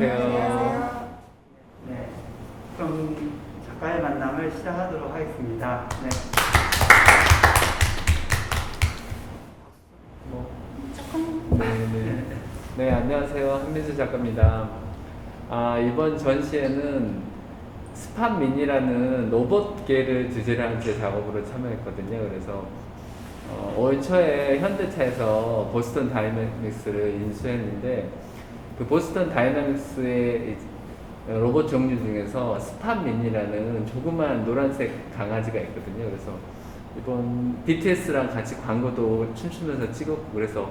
안녕하세요. 네, 그럼 작가의 만남을 시작하도록 하겠습니다. 네. 네, 안녕하세요. 한민수 작가입니다. 이번 전시회는 스팟민이라는 로봇계를 주제로 한 제 작업으로 참여했거든요. 그래서 올 초에 현대차에서 보스턴 다이내믹스를 인수했는데, 그 보스턴 다이내믹스의 로봇 종류 중에서 스팟민이라는 조그만 노란색 강아지가 있거든요. 그래서 이번 BTS랑 같이 광고도 춤추면서 찍었고, 그래서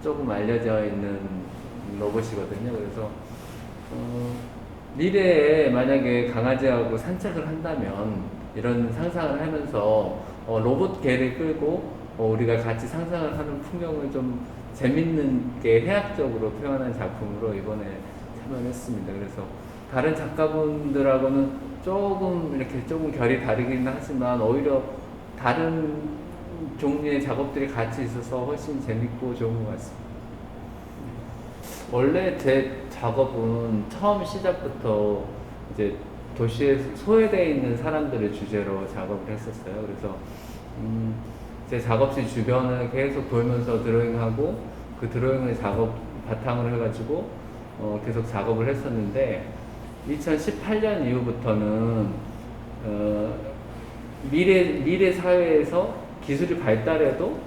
조금 알려져 있는 로봇이거든요. 그래서 미래에 만약에 강아지하고 산책을 한다면 이런 상상을 하면서 로봇개를 끌고 우리가 같이 상상을 하는 풍경을 좀 재밌는 게 해학적으로 표현한 작품으로 이번에 참여했습니다. 그래서 다른 작가분들하고는 조금 결이 다르긴 하지만 오히려 다른 종류의 작업들이 같이 있어서 훨씬 재밌고 좋은 것 같습니다. 원래 제 작업은 처음 시작부터 이제 도시에 소외되어 있는 사람들을 주제로 작업을 했었어요. 그래서 제 작업실 주변을 계속 돌면서 드로잉하고, 그 드로잉을 바탕으로 해가지고 계속 작업을 했었는데, 2018년 이후부터는 미래 사회에서 기술이 발달해도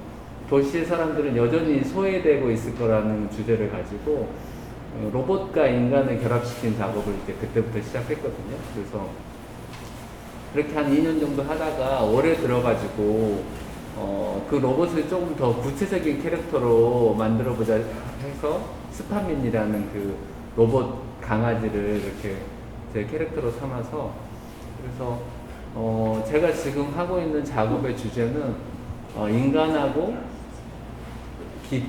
도시의 사람들은 여전히 소외되고 있을 거라는 주제를 가지고 로봇과 인간을 결합시킨 작업을 이제 그때부터 시작했거든요. 그래서 그렇게 한 2년 정도 하다가 올해 들어가지고 그 로봇을 조금 더 구체적인 캐릭터로 만들어보자 해서 스파민이라는 그 로봇 강아지를 이렇게 제 캐릭터로 삼아서, 그래서 제가 지금 하고 있는 작업의 주제는 인간하고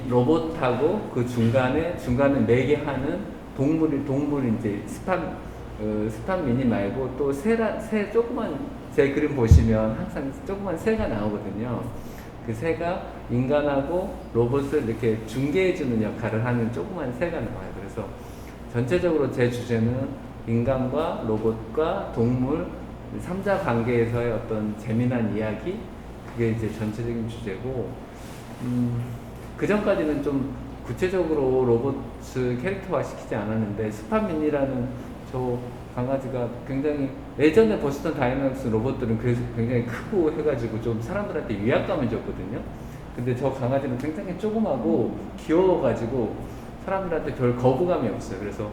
로봇하고 그 중간에 매개하는 동물이 이제 스팟미니 말고 또 새 조그만, 제 그림 보시면 항상 조그만 새가 나오거든요. 그 새가 인간하고 로봇을 이렇게 중개해주는 역할을 하는 조그만 새가 나와요. 그래서 전체적으로 제 주제는 인간과 로봇과 동물 3자 관계에서의 어떤 재미난 이야기, 그게 이제 전체적인 주제고, 그 전까지는 좀 구체적으로 로봇을 캐릭터화 시키지 않았는데, 스팟민이라는 저 강아지가 굉장히, 예전에 보스턴 다이내믹스 로봇들은 그래서 굉장히 크고 해가지고 좀 사람들한테 위압감을 줬거든요. 근데 저 강아지는 굉장히 조그마고 귀여워가지고 사람들한테 별 거부감이 없어요. 그래서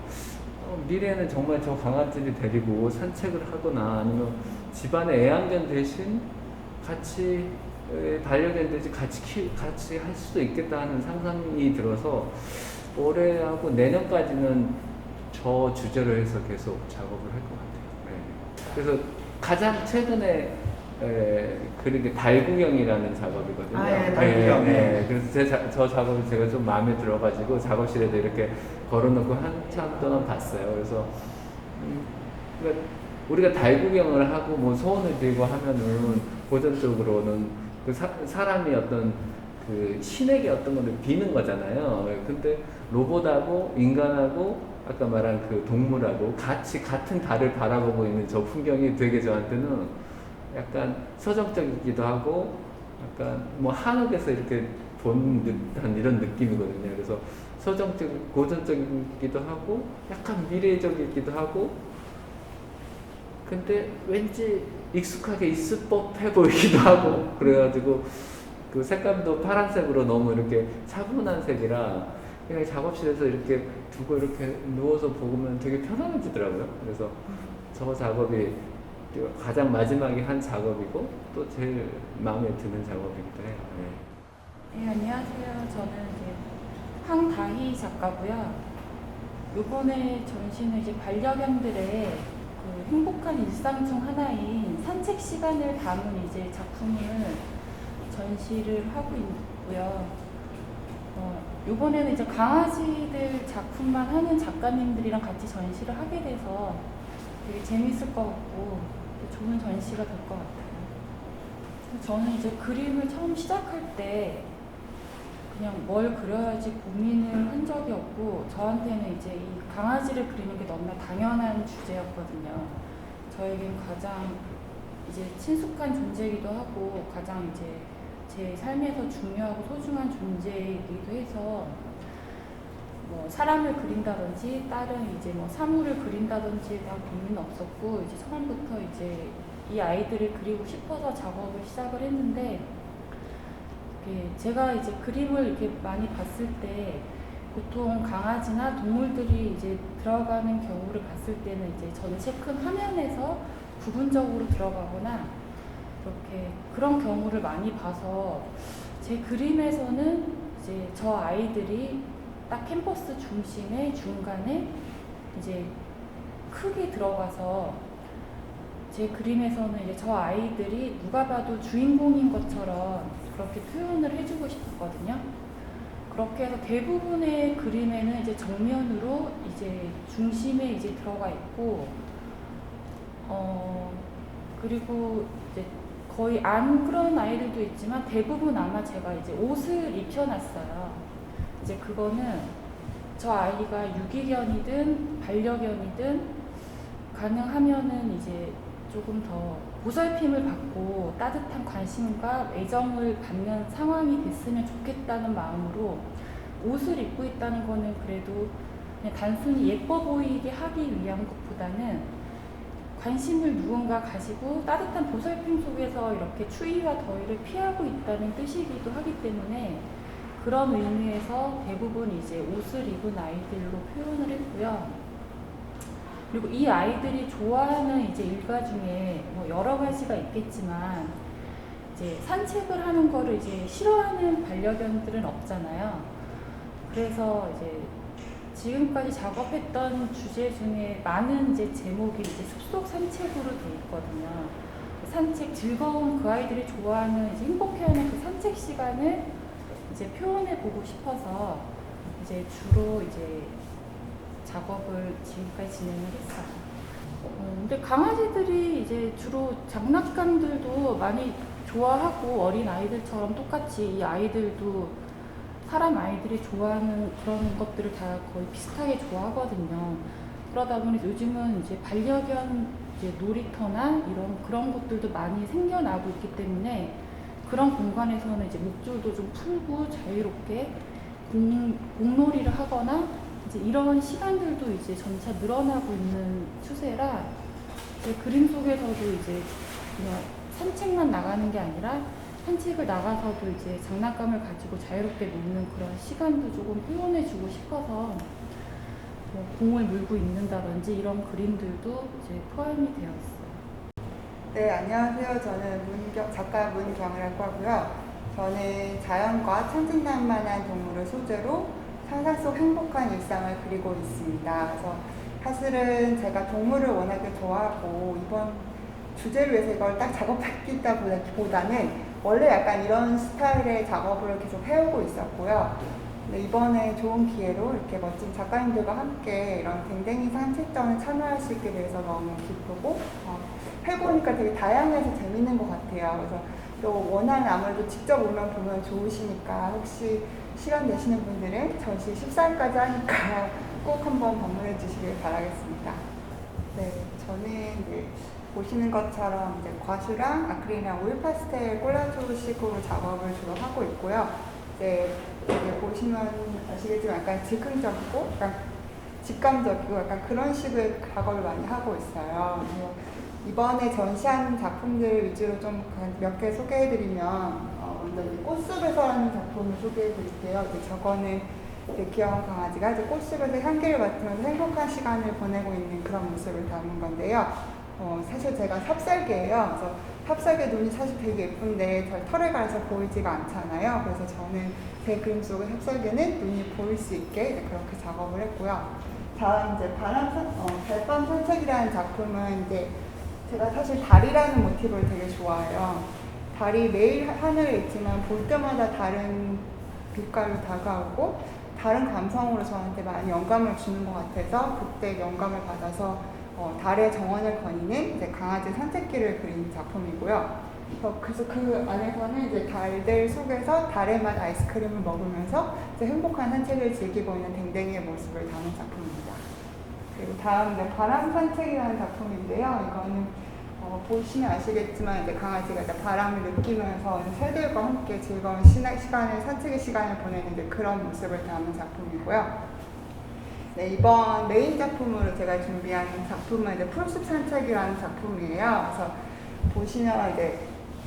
미래에는 정말 저 강아지를 데리고 산책을 하거나 아니면 집안의 애완견 대신 같이 반려견 대신 같이 할 수도 있겠다 하는 상상이 들어서 올해하고 내년까지는 저 주제로 해서 계속 작업을 할 것 같아요. 네. 그래서 가장 최근에 그린 게 달구경이라는 작업이거든요. 예, 달구경. 네. 그래서 저 작업이 제가 좀 마음에 들어가지고 작업실에도 이렇게 걸어놓고 한참 동안 봤어요. 그래서 그러니까 우리가 달구경을 하고 뭐 소원을 빌고 하면은 고전적으로는 그 사람이 어떤 그 신에게 어떤 거를 비는 거잖아요. 근데 로봇하고 인간하고 아까 말한 그 동물하고 같은 달을 바라보고 있는 저 풍경이 되게 저한테는 약간 서정적이기도 하고 약간 뭐 한옥에서 이렇게 본 듯한 이런 느낌이거든요. 그래서 고전적이기도 하고 약간 미래적이기도 하고, 근데 왠지 익숙하게 있을 법해 보이기도 하고, 그래가지고 그 색감도 파란색으로 너무 이렇게 차분한 색이라 그냥 작업실에서 이렇게 두고 이렇게 누워서 보면 되게 편안해지더라고요. 그래서 저 작업이 가장 마지막에 한 작업이고 또 제일 마음에 드는 작업이기도 해요. 네, 안녕하세요. 저는 이제 황다희 작가고요. 이번에 전시는 이제 반려견들의 그 행복한 일상 중 하나인 산책 시간을 담은 이제 작품을 전시를 하고 있고요. 이번에는 이제 강아지들 작품만 하는 작가님들이랑 같이 전시를 하게 돼서 되게 재밌을 것 같고 좋은 전시가 될 것 같아요. 저는 이제 그림을 처음 시작할 때 그냥 뭘 그려야지 고민을 한 적이 없고 저한테는 이제 이 강아지를 그리는 게 너무나 당연한 주제였거든요. 저에겐 가장 이제 친숙한 존재이기도 하고 가장 이제 제 삶에서 중요하고 소중한 존재이기도 해서 뭐 사람을 그린다든지 다른 이제 뭐 사물을 그린다든지에 대한 고민은 없었고 이제 처음부터 이제 이 아이들을 그리고 싶어서 작업을 시작을 했는데 제가 이제 그림을 이렇게 많이 봤을 때 보통 강아지나 동물들이 이제 들어가는 경우를 봤을 때는 이제 전체 큰 화면에서 부분적으로 들어가거나 이렇게 그런 경우를 많이 봐서 제 그림에서는 이제 저 아이들이 딱 캠퍼스 중심의 중간에 이제 크게 들어가서 제 그림에서는 이제 저 아이들이 누가 봐도 주인공인 것처럼 그렇게 표현을 해주고 싶었거든요. 그렇게 해서 대부분의 그림에는 이제 정면으로 이제 중심에 이제 들어가 있고, 그리고 이제 거의 안 그런 아이들도 있지만 대부분 아마 제가 이제 옷을 입혀놨어요. 이제 그거는 저 아이가 유기견이든 반려견이든 가능하면은 이제 조금 더 보살핌을 받고 따뜻한 관심과 애정을 받는 상황이 됐으면 좋겠다는 마음으로 옷을 입고 있다는 거는 그래도 그냥 단순히 예뻐 보이게 하기 위한 것보다는 관심을 누군가 가지고 따뜻한 보살핌 속에서 이렇게 추위와 더위를 피하고 있다는 뜻이기도 하기 때문에 그런 의미에서 대부분 이제 옷을 입은 아이들로 표현을 했고요. 그리고 이 아이들이 좋아하는 이제 일과 중에 뭐 여러 가지가 있겠지만 이제 산책을 하는 거를 이제 싫어하는 반려견들은 없잖아요. 그래서 이제 지금까지 작업했던 주제 중에 많은 이제 제목이 이제 숲속 산책으로 돼 있거든요. 산책 즐거운 그 아이들이 좋아하는 이제 행복해하는 그 산책 시간을 이제 표현해 보고 싶어서 이제 주로 이제 작업을 지금까지 진행을 했어요. 근데 강아지들이 이제 주로 장난감들도 많이 좋아하고 어린 아이들처럼 똑같이 이 아이들도 사람 아이들이 좋아하는 그런 것들을 다 거의 비슷하게 좋아하거든요. 그러다 보니 요즘은 이제 반려견 이제 놀이터나 이런 그런 것들도 많이 생겨나고 있기 때문에 그런 공간에서는 이제 목줄도 좀 풀고 자유롭게 공놀이를 하거나 이제 이런 시간들도 이제 점차 늘어나고 있는 추세라 제 그림 속에서도 이제 그냥 산책만 나가는 게 아니라 산책을 나가서도 이제 장난감을 가지고 자유롭게 노는 그런 시간도 조금 표현해주고 싶어서 뭐 공을 물고 있는다든지 이런 그림들도 이제 포함이 되어 있어요. 네, 안녕하세요. 저는 작가 문경이라고 하고요. 저는 자연과 천진난만한 동물을 소재로 상상 속 행복한 일상을 그리고 있습니다. 그래서 사실은 제가 동물을 워낙에 좋아하고 이번 주제를 위해서 이걸 딱 작업했다보다는 원래 약간 이런 스타일의 작업을 계속 해오고 있었고요. 근데 이번에 좋은 기회로 이렇게 멋진 작가님들과 함께 이런 댕댕이 산책전에 참여할 수 있게 돼서 너무 기쁘고 해보니까 되게 다양해서 재밌는 것 같아요. 그래서 또 원하는 아무래도 직접 오면 보면 좋으시니까 혹시 시간 되시는 분들은 전시 14일까지 하니까 꼭 한번 방문해 주시길 바라겠습니다. 네, 저는 이제 보시는 것처럼 이제 과슈랑 아크릴이랑 오일 파스텔 콜라주식으로 작업을 주로 하고 있고요. 이제 보시면 아시겠지만 약간 즉흥적이고 약간 직감적이고 약간 그런 식의 작업을 많이 하고 있어요. 이번에 전시한 작품들 위주로 좀 몇 개 소개해드리면 먼저 꽃숲에서라는 작품을 소개해드릴게요. 저거는 귀여운 강아지가 이제 꽃숲에서 향기를 맡으면서 행복한 시간을 보내고 있는 그런 모습을 담은 건데요. 사실 제가 삽살개예요. 그래서 삽살개 눈이 사실 되게 예쁜데 잘 털에 가려서 보이지가 않잖아요. 그래서 저는 제 그림 속의 삽살개는 눈이 보일 수 있게 이제 그렇게 작업을 했고요. 다음 이제 달밤 산책이라는 작품은 이제 제가 사실 달이라는 모티브를 되게 좋아해요. 달이 매일 하늘에 있지만 볼 때마다 다른 빛깔로 다가오고 다른 감성으로 저한테 많이 영감을 주는 것 같아서 그때 영감을 받아서 달의 정원을 거니는 이제 강아지 산책길을 그린 작품이고요. 그래서 그 안에서는 이제 달들 속에서 달의 맛 아이스크림을 먹으면서 이제 행복한 산책을 즐기고 있는 댕댕이의 모습을 담은 작품입니다. 그리고 다음 이제 바람 산책이라는 작품인데요. 이거는 보시면 아시겠지만 이제 강아지가 이제 바람을 느끼면서 이제 새들과 함께 즐거운 산책의 시간을 보내는 이제 그런 모습을 담은 작품이고요. 네, 이번 메인 작품으로 제가 준비한 작품은 이제 풀숲 산책이라는 작품이에요. 그래서 보시면 이제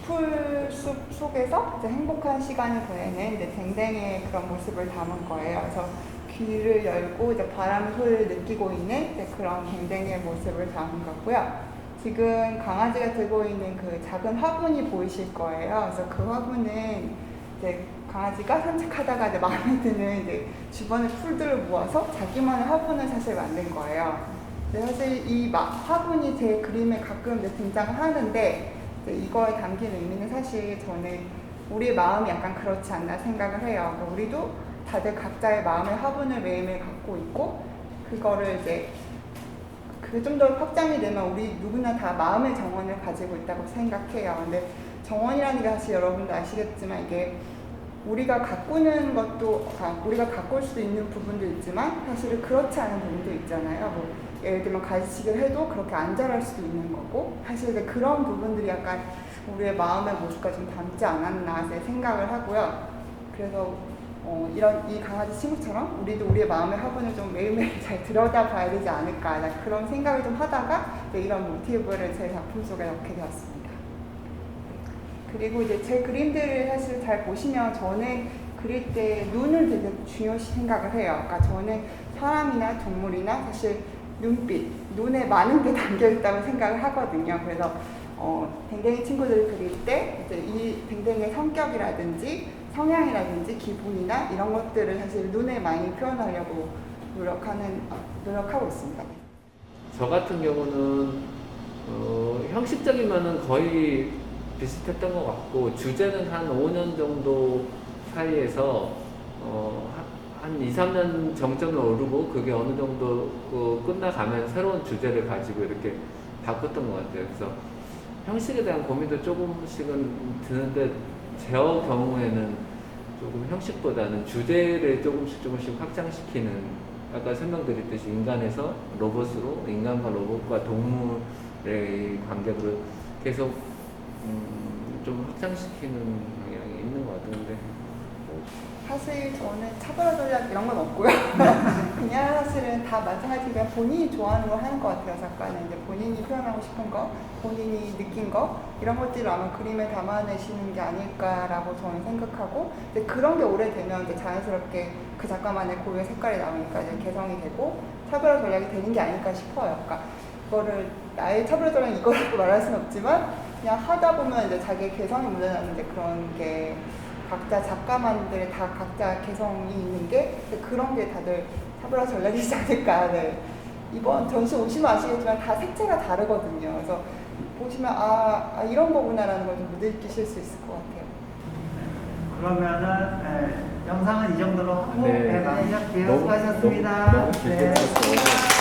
풀숲 속에서 이제 행복한 시간을 보내는 이제 댕댕이의 그런 모습을 담은 거예요. 그래서 귀를 열고 이제 바람 소리를 느끼고 있는 이제 그런 댕댕이의 모습을 담은 거고요. 지금 강아지가 들고 있는 그 작은 화분이 보이실 거예요. 그래서 그 화분은 이제 강아지가 산책하다가 이제 마음에 드는 이제 주변의 풀들을 모아서 자기만의 화분을 사실 만든 거예요. 사실 이 화분이 제 그림에 가끔 이제 등장을 하는데 이거에 담긴 의미는 사실 저는 우리의 마음이 약간 그렇지 않나 생각을 해요. 그러니까 우리도 다들 각자의 마음의 화분을 매일매일 갖고 있고 그거를 이제 그게 좀 더 확장이 되면 우리 누구나 다 마음의 정원을 가지고 있다고 생각해요. 근데 정원이라는 게 사실 여러분도 아시겠지만 이게 우리가 가꾸는 것도 우리가 가꿀 수 있는 부분도 있지만 사실은 그렇지 않은 부분도 있잖아요. 뭐 예를 들면 가지치기를 해도 그렇게 안 자랄 수도 있는 거고 사실 그런 부분들이 약간 우리의 마음의 모습과 좀 닮지 않았나 생각을 하고요. 그래서 이런 이 강아지 친구처럼 우리도 우리의 마음의 화분을 좀 매일매일 잘 들여다봐야 되지 않을까 그런 생각을 좀 하다가 이런 모티브를 제 작품 속에 넣게 되었습니다. 그리고 이제 제 그림들을 사실 잘 보시면 저는 그릴 때 눈을 되게 중요시 생각을 해요. 그러니까 저는 사람이나 동물이나 사실 눈빛, 눈에 많은 게 담겨 있다고 생각을 하거든요. 그래서 댕댕이 친구들을 그릴 때 이제 이 댕댕이의 성격이라든지 성향이라든지 기분이나 이런 것들을 사실 눈에 많이 표현하려고 노력하고 있습니다. 저 같은 경우는 형식적인 면은 거의 비슷했던 것 같고 주제는 한 5년 정도 사이에서 한 2, 3년 정점을 오르고 그게 어느 정도 끝나가면 새로운 주제를 가지고 이렇게 바꿨던 것 같아요. 그래서 형식에 대한 고민도 조금씩은 드는데 제 경우에는 조금 형식보다는 주제를 조금씩 확장시키는 아까 설명드렸듯이 인간에서 로봇으로 인간과 로봇과 동물의 관계로 계속 좀 확장시키는 경향이 있는 것 같은데 사실 저는 차별화 전략 이런 건 없고요. 그냥 사실은 다 마찬가지 그냥 본인이 좋아하는 걸 하는 것 같아요. 작가는 이제 본인이 표현하고 싶은 거, 본인이 느낀 거 이런 것들을 아마 그림에 담아내시는 게 아닐까라고 저는 생각하고 이제 그런 게 오래되면 이제 자연스럽게 그 작가만의 고유의 색깔이 나오니까 이제 개성이 되고 차별화 전략이 되는 게 아닐까 싶어요. 그러니까 그거를 나의 차별화 전략 이거라고 말할 수는 없지만 그냥 하다 보면 이제 자기의 개성이 묻어나는 이제 그런 게 각자 작가만들의 다 각자 개성이 있는 게 그런 게 다들 차별화 전략이지 않을까. 네. 이번 전시 오시면 아시겠지만 다 색채가 다르거든요. 그래서 보시면 이런 거구나라는 걸 좀 느끼실 수 있을 것 같아요. 그러면은 영상은 이 정도로 하고 네. 마무리할게요. 수고하셨습니다. 너무 즐거웠어요.